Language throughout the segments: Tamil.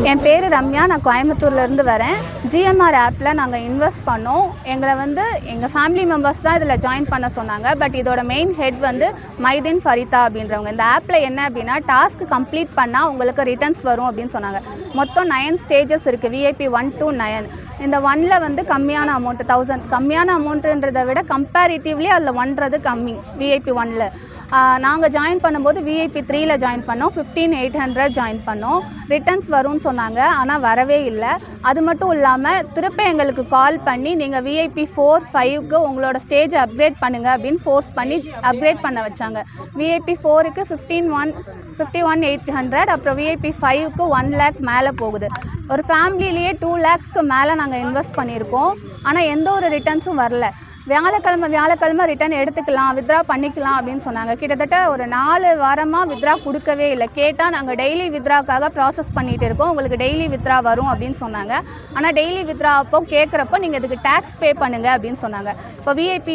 என் பேர் ரம்யா. நான் கோயம்புத்தூர்லேருந்து வரேன். ஜிஎம்ஆர் ஆப்பில் நாங்கள் இன்வெஸ்ட் பண்ணோம். எங்களை வந்து எங்கள் ஃபேமிலி மெம்பர்ஸ் தான் இதில் ஜாயின் பண்ண சொன்னாங்க. பட் இதோட மெயின் ஹெட் வந்து மைதீன் ஃபரிதா அப்படின்றவங்க. இந்த ஆப்பில் என்ன அப்படின்னா, டாஸ்க் கம்ப்ளீட் பண்ணால் உங்களுக்கு ரிட்டர்ன்ஸ் வரும் அப்படின்னு சொன்னாங்க. மொத்தம் 9 ஸ்டேஜஸ் இருக்குது, VIP 1 to 9. இந்த 1ல் வந்து கம்மியான அமௌண்ட் 1000. கம்மியான அமௌண்ட்டுன்றதை விட கம்பேரிட்டிவ்லி அதில் 1றது கம்மி VIP 1ல். நாங்கள் ஜாயின் பண்ணும்போது VIP 3ல் ஜாயின் பண்ணோம். 15,800 ஜாயின் பண்ணோம். ரிட்டர்ன்ஸ் வரும்னு சொன்னாங்க, ஆனால் வரவே இல்லை. அது மட்டும் இல்லாமல் திருப்பி எங்களுக்கு கால் பண்ணி நீங்கள் VIP 4, 5க்கு உங்களோட ஸ்டேஜை அப்கிரேட் பண்ணுங்கள் அப்படின்னு ஃபோர்ஸ் பண்ணி அப்கிரேட் பண்ண வச்சாங்க. VIP 4க்கு 51,800, அப்புறம் VIP 5க்கு 1 lakh மேலே போகுது. ஒரு ஃபேமிலியிலேயே 2 lakhsக்கு மேலே நாங்கள் இன்வெஸ்ட் பண்ணியிருக்கோம். ஆனால் எந்த ஒரு ரிட்டர்ன்ஸும் வரல. வியாழக்கிழமை ரிட்டர்ன் எடுத்துக்கலாம், வித்ரா பண்ணிக்கலாம் அப்படின்னு சொன்னாங்க. கிட்டத்தட்ட ஒரு 4 வாரமாக வித்ரா கொடுக்கவே இல்லை. கேட்டால் நாங்கள் டெய்லி வித்ராக்காக ப்ராசஸ் பண்ணிகிட்டு இருக்கோம், உங்களுக்கு டெய்லி வித்ரா வரும் அப்படின்னு சொன்னாங்க. ஆனால் டெய்லி வித்ரா அப்போ கேட்குறப்போ நீங்கள் இதுக்கு டேக்ஸ் பே பண்ணுங்கள் அப்படின்னு சொன்னாங்க. இப்போ VIP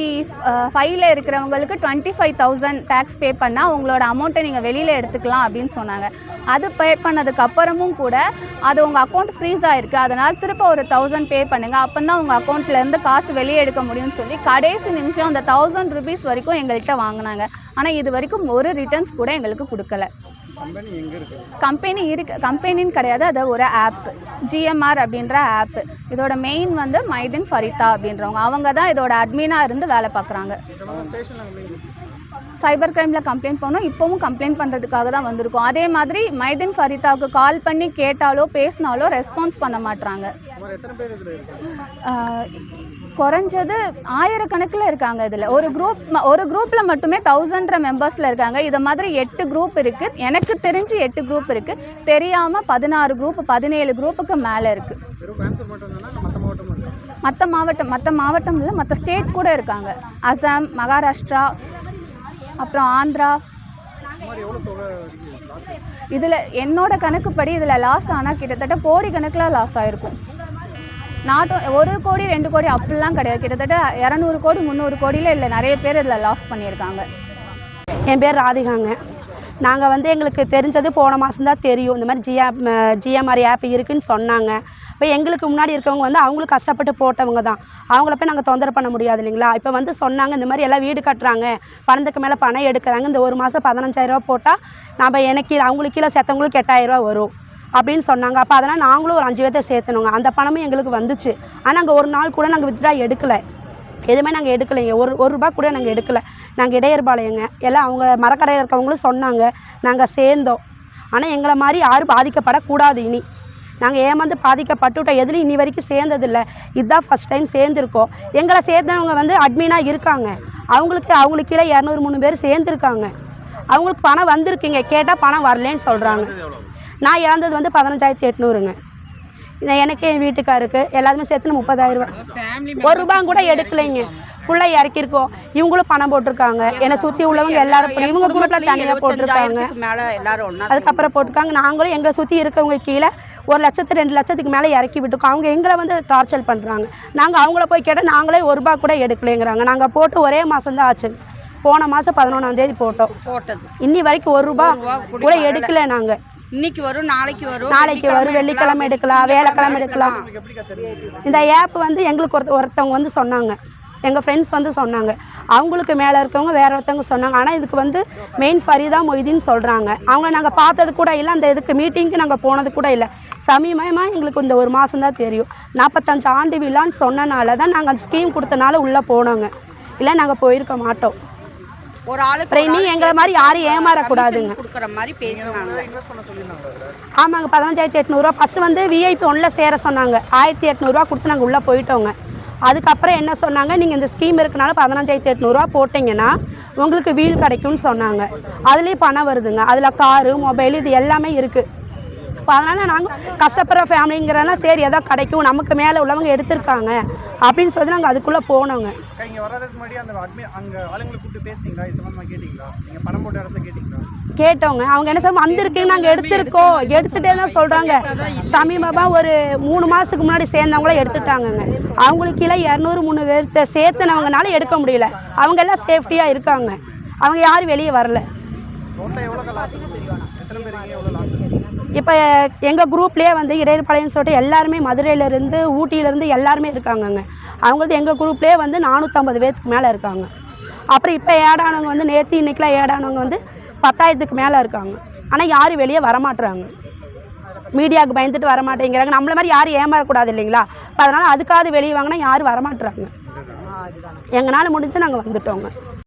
5ல் இருக்கிறவங்களுக்கு 25,000 டேக்ஸ் பே பண்ணால் உங்களோட அமௌண்ட்டை நீங்கள் வெளியில் எடுத்துக்கலாம் அப்படின்னு சொன்னாங்க. அது பே பண்ணதுக்கு அப்புறமும் கூட அது உங்கள் அக்கௌண்ட் ஃப்ரீஸ் ஆகிருக்கு, அதனால் திரும்ப ஒரு 1000 பே பண்ணுங்கள், அப்போ தான் உங்கள் அக்கௌண்ட்லேருந்து காசு வெளியே எடுக்க முடியும்னு சொல்லி கடைசி நிமிஷம் அந்த 1000 rupees வரைக்கும் எங்கள்கிட்ட வாங்கினாங்க. ஆனால் இது வரைக்கும் ஒரு ரிட்டர்ன்ஸ் கூட எங்களுக்கு கொடுக்கல. கம்பெனின்னு கிடையாது, அது ஒரு ஆப், GMR அப்படின்ற ஆப். இதோட மெயின் வந்து மைதீன் ஃபரிதா அப்படின்றவங்க. அவங்க தான் இதோட அட்மினாக இருந்து வேலை பார்க்குறாங்க. சைபர் கிரைமில் கம்ப்ளைண்ட் பண்ணோம். இப்போவும் கம்ப்ளைண்ட் பண்ணுறதுக்காக தான் வந்திருக்கோம். அதே மாதிரி மைதீன் ஃபரிதாவுக்கு கால் பண்ணி கேட்டாலோ பேசினாலோ ரெஸ்பான்ஸ் பண்ண மாட்டாங்க. குறைஞ்சது 1000 கணக்கில் இருக்காங்க. இதில் ஒரு குரூப்பில் மட்டுமே 1000 மெம்பர்ஸில் இருக்காங்க. இதை மாதிரி 8 குரூப் இருக்குது. எனக்கு தெரிஞ்சு 8 குரூப் இருக்குது. தெரியாமல் 16 குரூப் 17 குரூப்புக்கு மேலே இருக்குது. மற்ற மாவட்டம் இல்லை, மற்ற ஸ்டேட் கூட இருக்காங்க. அசாம், மகாராஷ்டிரா, அப்புறம் ஆந்திரா. இதில் என்னோட கணக்குப்படி இதில் லாஸ் ஆனால் கிட்டத்தட்ட கோடி கணக்கில் லாஸ் ஆகிருக்கும். நாட்டு 1 கோடி 2 கோடி அப்படிலாம் கிடையாது. கிட்டத்தட்ட 200 கோடி 300 கோடியில் இல்லை, நிறைய பேர் இதில் லாஸ் பண்ணியிருக்காங்க. என் பேர் ராதிகாங்க. நாங்கள் வந்து எங்களுக்கு தெரிஞ்சது போன மாதம்தான் தெரியும், இந்த மாதிரி GMR ஆப் இருக்குதுன்னு சொன்னாங்க. இப்போ எங்களுக்கு முன்னாடி இருக்கவங்க வந்து அவங்களுக்கு கஷ்டப்பட்டு போட்டவங்க தான், அவங்கள போய் நாங்கள் தொந்தரவு பண்ண முடியாது இல்லைங்களா. இப்போ வந்து சொன்னாங்க இந்த மாதிரி எல்லாம் வீடு கட்டுறாங்க, பணத்துக்கு மேலே பணம் எடுக்கிறாங்க, இந்த ஒரு மாதம் 15,000 போட்டால் நம்ம எனக்கு அவங்களுக்கு கீழே செத்தவங்களுக்கு 8,000 வரும் அப்படின்னு சொன்னாங்க. அப்போ அதனால் நாங்களும் ஒரு 5 பேர்த்தை சேர்த்தணுங்க. அந்த பணமும் எங்களுக்கு வந்துச்சு. ஆனால் நாங்கள் ஒரு நாள் கூட நாங்கள் வித்ட்ரா எடுக்கலை, எதுவுமே நாங்கள் எடுக்கலைங்க. ஒரு ரூபா கூட நாங்கள் எடுக்கலை. நாங்கள் இடையர்பாளையங்க, எல்லாம் அவங்க மரக்கடையில் இருக்கவங்களும் சொன்னாங்க, நாங்கள் சேர்ந்தோம். ஆனால் எங்களை மாதிரி யாரும் பாதிக்கப்படக்கூடாது. இனி நாங்கள் ஏமாந்து பாதிக்கப்பட்டுவிட்டோம். எதுலையும் இனி வரைக்கும் சேர்ந்ததில்லை, இதுதான் ஃபஸ்ட் டைம் சேர்ந்துருக்கோம். எங்களை சேர்ந்தவங்க வந்து அட்மினாக இருக்காங்க. அவங்களுக்கு கீழே 203 பேர் சேர்ந்துருக்காங்க. அவங்களுக்கு பணம் வந்திருக்குங்க, கேட்டால் பணம் வரலேன்னு சொல்கிறாங்க. நான் இழந்தது வந்து 15,800ங்க. எனக்கு என் வீட்டுக்காருக்கு எல்லாருமே சேர்த்து 30,000 ரூபா. 1 ரூபா கூட எடுக்கலைங்க, ஃபுல்லாக இறக்கியிருக்கோம். இவங்களும் பணம் போட்டிருக்காங்க, என்னை சுற்றி உள்ளவங்க எல்லாரும் இவங்க குரூப்பில் தனியாக போட்டிருக்காங்க, அதுக்கப்புறம் போட்டிருக்காங்க. நாங்களும் எங்களை சுற்றி இருக்கவங்க கீழே 1 லட்சத்து 2 லட்சத்துக்கு மேலே இறக்கி விட்டுருக்கோம். அவங்க எங்களை வந்து டார்ச்சர் பண்ணுறாங்க. நாங்கள் அவங்கள போய் கேட்டால் நாங்களே 1 ரூபா கூட எடுக்கலைங்கிறாங்க. நாங்கள் போட்டு ஒரே மாதம்தான் ஆச்சு. போன மாதம் 11ஆம் தேதி போட்டது. இன்னி வரைக்கும் 1 ரூபா கூட எடுக்கலை. நாங்கள் இன்னைக்கு வரும், நாளைக்கு வரும், வெள்ளிக்கிழமை எடுக்கலாம், வேலைக்கிழமை எடுக்கலாம். இந்த ஆப் வந்து எங்களுக்கு ஒருத்தவங்க வந்து சொன்னாங்க, எங்கள் ஃப்ரெண்ட்ஸ் வந்து சொன்னாங்க. அவங்களுக்கு மேலே இருக்கவங்க வேற ஒருத்தவங்க சொன்னாங்க. ஆனால் இதுக்கு வந்து மெயின் ஃபரிதா மொய்தீன் சொல்கிறாங்க. அவங்கள நாங்கள் பார்த்தது கூட இல்லை, அந்த இதுக்கு மீட்டிங்க்கு நாங்கள் போனது கூட இல்லை. சமீபமாக எங்களுக்கு இந்த 1 மாதம் தான் தெரியும். 45 ஆண்டு விழான்னு சொன்னனால தான் நாங்கள் அந்த ஸ்கீம் கொடுத்தனால உள்ளே போனோங்க, இல்லை நாங்கள் போயிருக்க மாட்டோம். ஒரு ஆளு நீ எங்களை மாதிரி யாரும் ஏமாறக்கூடாதுங்க. ஆமாங்க, 15,800 ஃபஸ்ட்டு வந்து VIP 1ல் சேர சொன்னாங்க. 1,800 கொடுத்து நாங்கள் உள்ளே போயிட்டோங்க. அதுக்கப்புறம் என்ன சொன்னாங்க, நீங்கள் இந்த ஸ்கீம் இருக்கனால 15,800 போட்டிங்கன்னா உங்களுக்கு வீல் கிடைக்கும்னு சொன்னாங்க. அதுலேயும் பணம் வருதுங்க, அதில் காரு மொபைல் இது எல்லாமே இருக்குது. இப்போ அதனால் நாங்கள் கஷ்டப்படுற ஃபேமிலிங்கிறனால சரி ஏதோ கிடைக்கும், நமக்கு மேலே உள்ளவங்க எடுத்திருக்காங்க அப்படின்னு சொல்லி நாங்கள் அதுக்குள்ளே போனோங்க. கேட்டோங்க. அவங்க என்ன சொல்ல வந்திருக்கீங்க, நாங்கள் எடுத்துகிட்டே தான் சொல்கிறாங்க. சமீபமாக ஒரு 3 மாதத்துக்கு முன்னாடி சேர்ந்தவங்கள எடுத்துட்டாங்கங்க. அவங்களுக்கு கீழே 203 பேர்த்த சேர்த்துனவங்கனால எடுக்க முடியல. அவங்க எல்லாம் சேஃப்டியாக இருக்காங்க, அவங்க யாரும் வெளியே வரல. இப்போ எங்கள் குரூப்லேயே வந்து இடையர்பாளையம்னு சொல்லிட்டு எல்லாருமே மதுரையிலேருந்து ஊட்டியிலேருந்து எல்லாருமே இருக்காங்கங்க. அவங்களது எங்கள் குரூப்லேயே வந்து 450 பேருக்கு மேலே இருக்காங்க. அப்புறம் இப்போ ஏடானவங்க வந்து நேற்று இன்றைக்கெலாம் ஏடானவங்க வந்து 10,000க்கு மேலே இருக்காங்க. ஆனால் யாரும் வெளியே வரமாட்டுறாங்க, மீடியாவுக்கு பயந்துட்டு வரமாட்டேங்கிறாங்க. நம்மள மாதிரி யாரும் ஏமாறக்கூடாது இல்லைங்களா? இப்போ அதனால் அதுக்காவது வெளியே வாங்கினா யாரும் வரமாட்டுறாங்க. எங்களால் முடிஞ்சு நாங்கள் வந்துட்டோங்க.